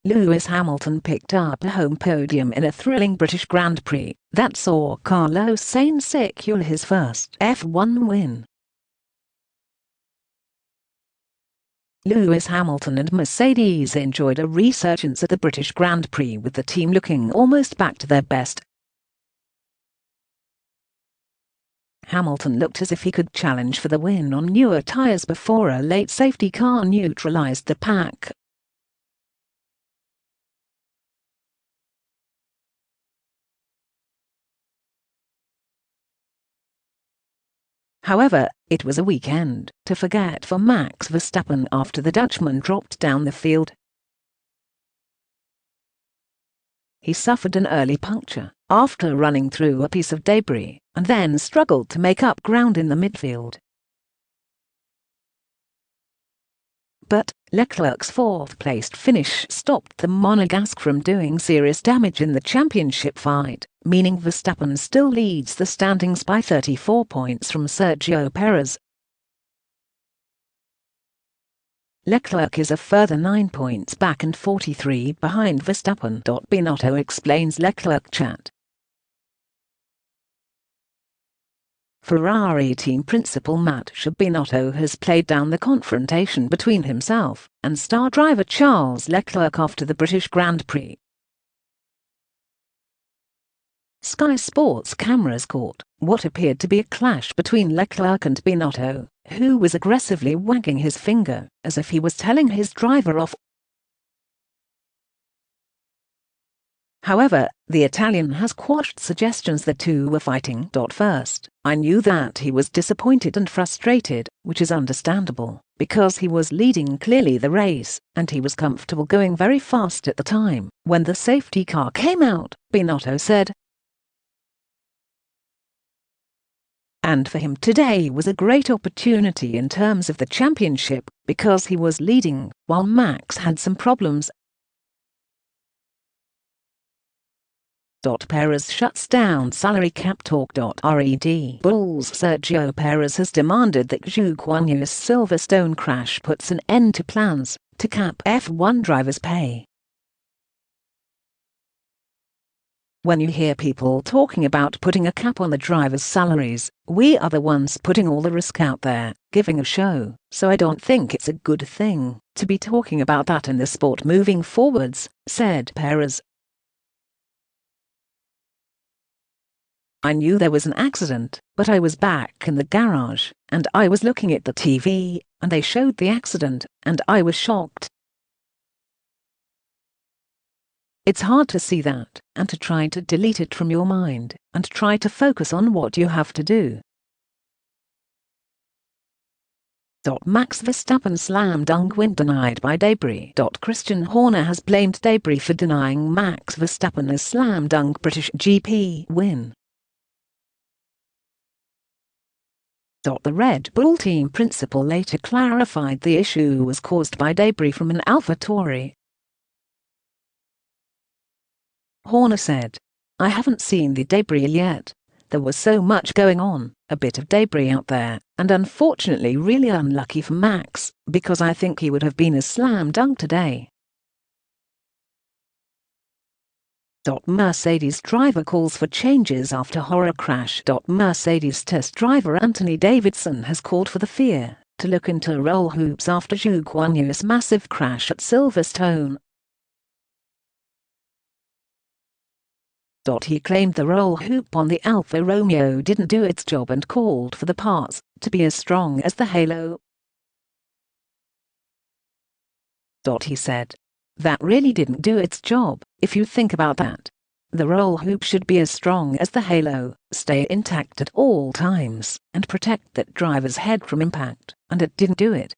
Lewis Hamilton picked up a home podium in a thrilling British Grand Prix that saw Carlos Sainz secure his first F1 win. Lewis Hamilton and Mercedes enjoyed a resurgence at the British Grand Prix, with the team looking almost back to their best. Hamilton looked as if he could challenge for the win on newer tyres before a late safety car neutralised the pack. However, it was a weekend to forget for Max Verstappen after the Dutchman dropped down the field. He suffered an early puncture after running through a piece of debris and then struggled to make up ground in the midfield. But Leclerc's fourth-placed finish stopped the Monegasque from doing serious damage in the championship fight, meaning Verstappen still leads the standings by 34 points from Sergio Perez. Leclerc is a further 9 points back and 43 behind Verstappen. Binotto explains Leclerc chat. Ferrari team principal Mattia Binotto has played down the confrontation between himself and star driver Charles Leclerc after the British Grand Prix. Sky Sports cameras caught what appeared to be a clash between Leclerc and Binotto, who was aggressively wagging his finger as if he was telling his driver off. However, the Italian has quashed suggestions the two were fighting. First, I knew that he was disappointed and frustrated, which is understandable, because he was leading clearly the race, and he was comfortable going very fast at the time when the safety car came out, Binotto said. And for him today was a great opportunity in terms of the championship, because he was leading while Max had some problems. Perez shuts down salary cap talk. Red Bull's Sergio Perez has demanded that Zhou Guanyu's Silverstone crash puts an end to plans to cap F1 drivers' pay. When you hear people talking about putting a cap on the drivers' salaries, we are the ones putting all the risk out there, giving a show, so I don't think it's a good thing to be talking about that in the sport moving forwards, said Perez. I knew there was an accident, but I was back in the garage, and I was looking at the TV, and they showed the accident, and I was shocked. It's hard to see that, and to try to delete it from your mind, and try to focus on what you have to do. Max Verstappen slam dunk win denied by debris. Christian Horner has blamed debris for denying Max Verstappen a slam dunk British GP win. The Red Bull team principal later clarified the issue was caused by debris from an AlphaTauri. Horner said, "I haven't seen the debris yet. There was so much going on, a bit of debris out there, and unfortunately really unlucky for Max, because I think he would have been a slam dunk today." Mercedes driver calls for changes after horror crash. Mercedes test driver Anthony Davidson has called for the FIA to look into roll hoops after Zhou Guanyu's massive crash at Silverstone. He claimed the roll hoop on the Alfa Romeo didn't do its job and called for the parts to be as strong as the halo. He said, "That really didn't do its job, if you think about that. The roll hoop should be as strong as the halo, stay intact at all times, and protect that driver's head from impact, and it didn't do it."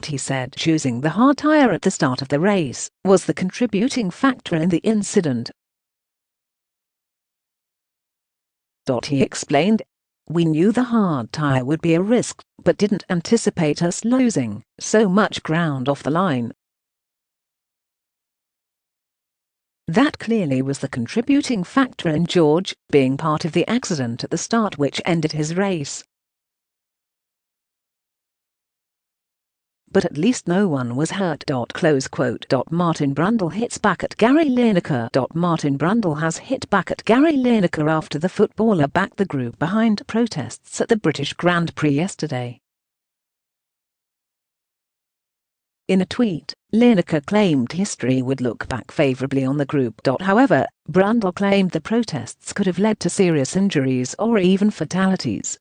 He said choosing the hard tire at the start of the race was the contributing factor in the incident. He explained, "We knew the hard tire would be a risk, but didn't anticipate us losing so much ground off the line." That clearly was the contributing factor in George being part of the accident at the start which ended his race. But at least no one was hurt. Martin Brundle hits back at Gary Lineker. Martin Brundle has hit back at Gary Lineker after the footballer backed the group behind protests at the British Grand Prix yesterday. In a tweet, Lineker claimed history would look back favourably on the group. However, Brundle claimed the protests could have led to serious injuries or even fatalities.